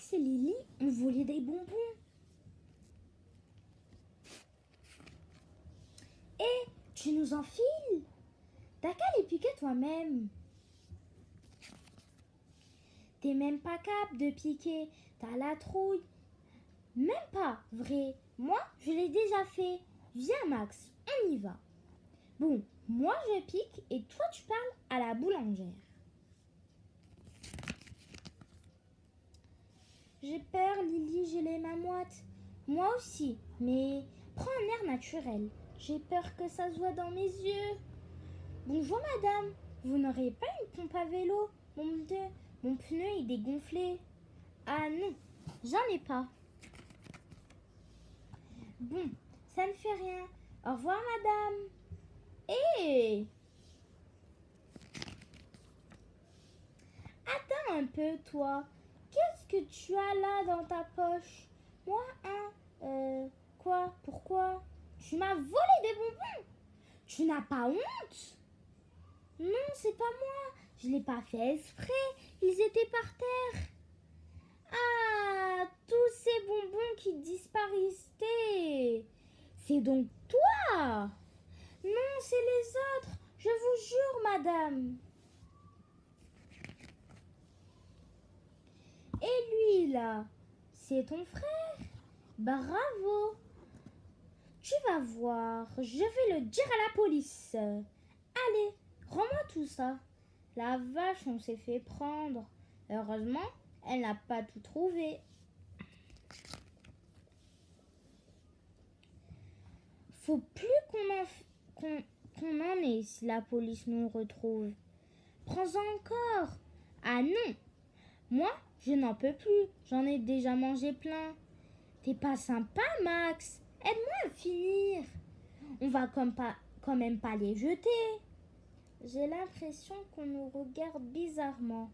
Max et Lily ont volé des bonbons. Et tu nous enfiles? T'as qu'à les piquer toi-même. T'es même pas capable de piquer. T'as la trouille. Même pas, vrai. Moi, je l'ai déjà fait. Viens Max, on y va. Bon, moi je pique et toi tu parles à la boulangère. J'ai peur, Lily, j'ai les mains moites. Moi aussi, mais prends un air naturel. J'ai peur que ça se voit dans mes yeux. Bonjour madame, vous n'auriez pas une pompe à vélo? Mon pneu est dégonflé. Ah non, j'en ai pas. Bon, ça ne fait rien. Au revoir madame. Hé! Attends un peu toi. Qu'est-ce que tu as là dans ta poche? Moi, quoi? Pourquoi? Tu m'as volé des bonbons! Tu n'as pas honte? Non, c'est pas moi. Je l'ai pas fait exprès. Ils étaient par terre. Ah, tous ces bonbons qui disparaissaient. C'est donc toi? Non, c'est les autres. Je vous jure, madame. Et lui, là, c'est ton frère? Bravo. Tu vas voir, je vais le dire à la police. Allez, rends-moi tout ça. La vache, on s'est fait prendre. Heureusement, elle n'a pas tout trouvé. Faut plus qu'on en ait si la police nous retrouve. Prends-en encore. Ah non, moi, je n'en peux plus. J'en ai déjà mangé plein. T'es pas sympa, Max. Aide-moi à finir. On va quand même pas les jeter. J'ai l'impression qu'on nous regarde bizarrement.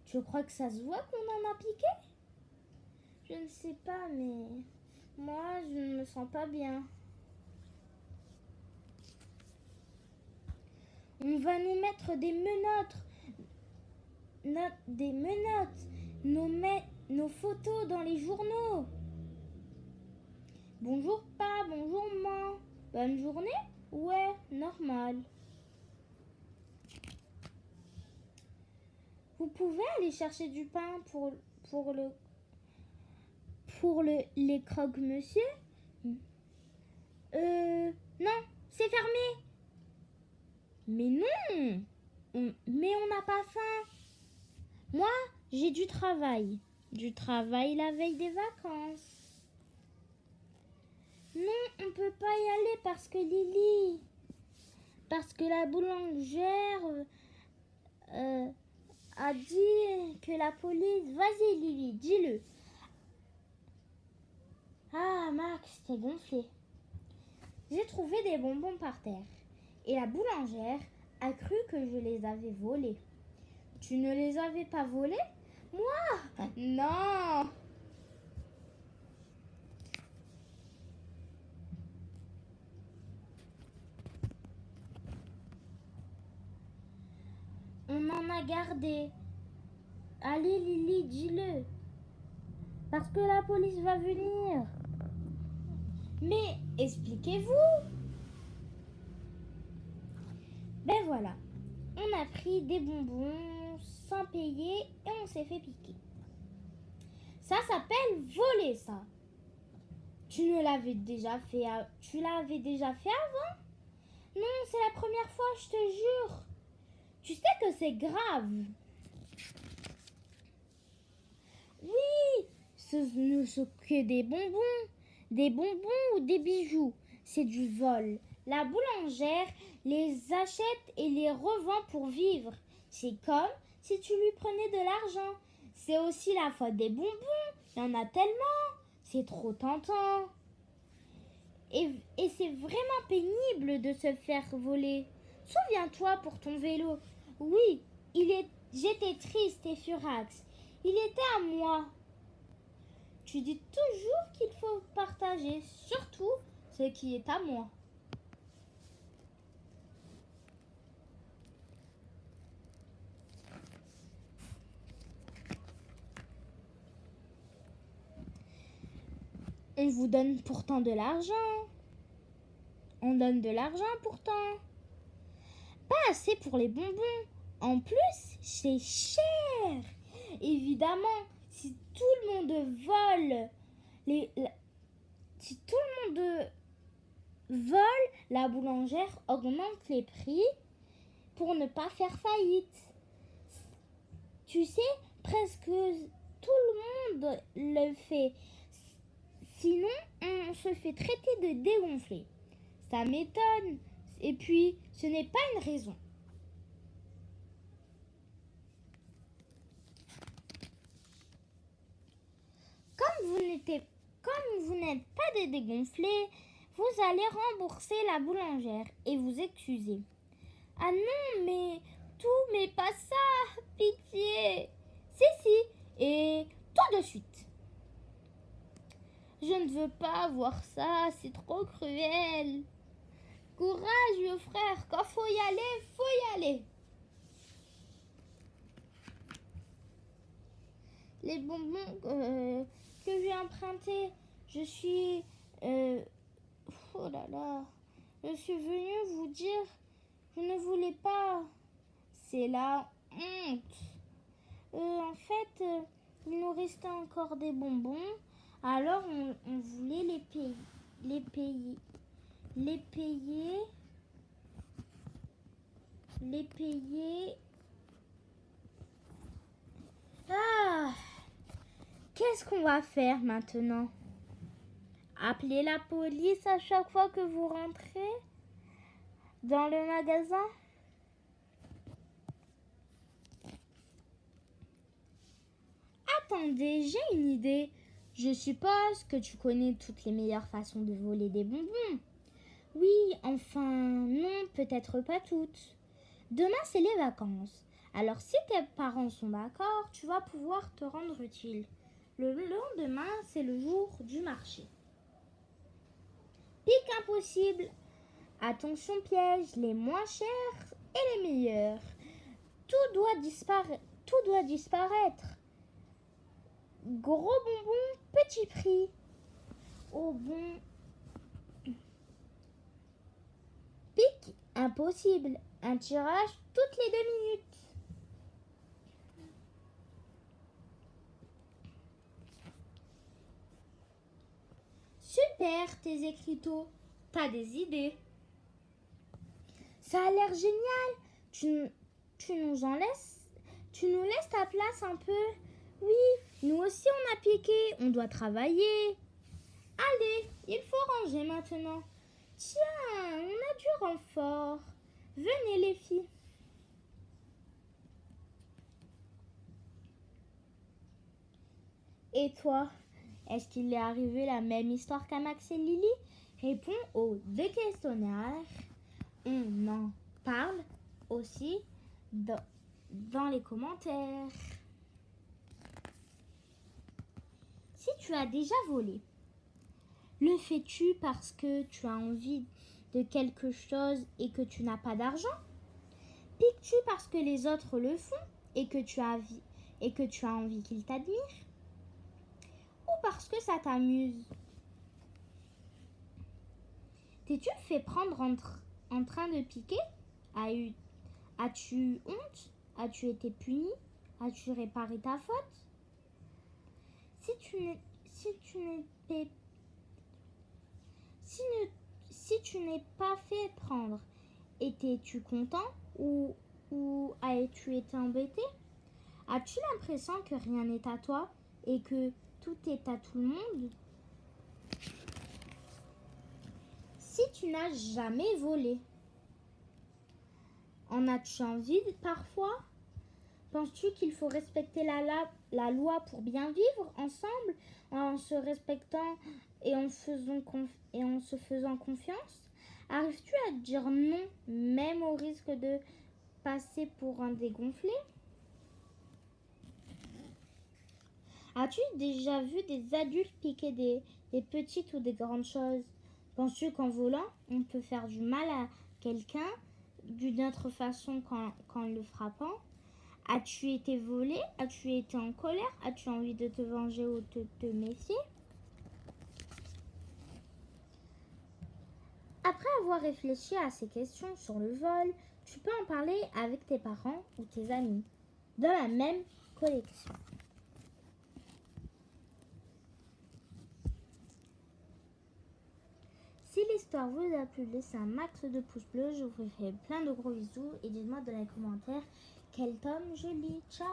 Tu crois que ça se voit qu'on en a piqué? Je ne sais pas, mais moi, je ne me sens pas bien. On va nous mettre des menottes. Nos photos dans les journaux. Bonjour pas, bonjour maman. Bonne journée? Ouais, normal. Vous pouvez aller chercher du pain pour les croque-monsieur? Non, c'est fermé. Mais non, mais on n'a pas faim. Moi, j'ai du travail. Du travail la veille des vacances. Non, on peut pas y aller parce que la boulangère a dit que la police... Vas-y Lily, dis-le. Ah Max, t'es gonflé. J'ai trouvé des bonbons par terre et la boulangère a cru que je les avais volés. Tu ne les avais pas volés? Moi? Non. On en a gardé. Allez Lily, dis-le. Parce que la police va venir. Mais expliquez-vous. Ben voilà, on a pris des bonbons sans payer et on s'est fait piquer. Ça s'appelle voler, ça. Tu l'avais déjà fait avant? Non, c'est la première fois, je te jure. Tu sais que c'est grave. Oui, ce ne sont que des bonbons ou des bijoux. C'est du vol. La boulangère les achète et les revend pour vivre. C'est comme si tu lui prenais de l'argent. C'est aussi la faute des bonbons. Il y en a tellement. C'est trop tentant. Et c'est vraiment pénible de se faire voler. Souviens-toi pour ton vélo. Oui, j'étais triste et furax. Il était à moi. Tu dis toujours qu'il faut partager, surtout ce qui est à moi. On vous donne pourtant de l'argent. On donne de l'argent pourtant. Pas assez pour les bonbons. En plus, c'est cher. Évidemment, si tout le monde vole, si tout le monde vole, la boulangère augmente les prix pour ne pas faire faillite. Tu sais, presque tout le monde le fait. Sinon, on se fait traiter de dégonflé. Ça m'étonne. Et puis, ce n'est pas une raison. Comme vous n'êtes pas des dégonflés, vous allez rembourser la boulangère et vous excuser. Ah non, mais pas ça, pitié. Si, et tout de suite. Je ne veux pas voir ça, c'est trop cruel. Courage, vieux frère, quand faut y aller, faut y aller. Les bonbons que j'ai empruntés, je suis... oh là là, je suis venue vous dire, je ne voulais pas. C'est la honte. En fait, il nous restait encore des bonbons, alors on voulait les payer. Ah, qu'est-ce qu'on va faire maintenant? Appeler la police à chaque fois que vous rentrez dans le magasin? Attendez, j'ai une idée. Je suppose que tu connais toutes les meilleures façons de voler des bonbons. Oui, enfin, non, peut-être pas toutes. Demain, c'est les vacances. Alors, si tes parents sont d'accord, tu vas pouvoir te rendre utile. Le lendemain, c'est le jour du marché. Pic impossible. Attention piège, les moins chers et les meilleurs. Tout doit disparaître. Gros bonbons, petit prix. Au bon. Pic impossible. Un tirage toutes les 2 minutes. Super tes écriteaux. T'as des idées. Ça a l'air génial. Tu nous laisses ta place un peu. Oui, nous aussi on a piqué. On doit travailler. Allez, il faut ranger maintenant. Tiens, on a du renfort. Venez les filles. Et toi, est-ce qu'il est arrivé la même histoire qu'à Max et Lily? Réponds aux 2 questionnaires. On en parle aussi dans les commentaires. Si tu as déjà volé, le fais-tu parce que tu as envie de quelque chose et que tu n'as pas d'argent? Piques-tu parce que les autres le font et que tu as envie qu'ils t'admirent? Ou parce que ça t'amuse? T'es-tu fait prendre en train de piquer? As-tu honte? As-tu été puni? As-tu réparé ta faute? Si tu n'es pas fait prendre, étais-tu content ou as-tu été embêté? As-tu l'impression que rien n'est à toi et que tout est à tout le monde? Si tu n'as jamais volé, en as-tu envie parfois? Penses-tu qu'il faut respecter la loi pour bien vivre ensemble en se respectant et en se faisant confiance? Arrives-tu à dire non même au risque de passer pour un dégonflé? As-tu déjà vu des adultes piquer des petites ou des grandes choses? Penses-tu qu'en volant, on peut faire du mal à quelqu'un d'une autre façon qu'en le frappant? As-tu été volé? As-tu été en colère? As-tu envie de te venger ou de te méfier? Après avoir réfléchi à ces questions sur le vol, tu peux en parler avec tes parents ou tes amis dans la même collection. Si l'histoire vous a plu, laissez un max de pouces bleus. Je vous fais plein de gros bisous et dites-moi dans les commentaires quel tome je lis. Ciao!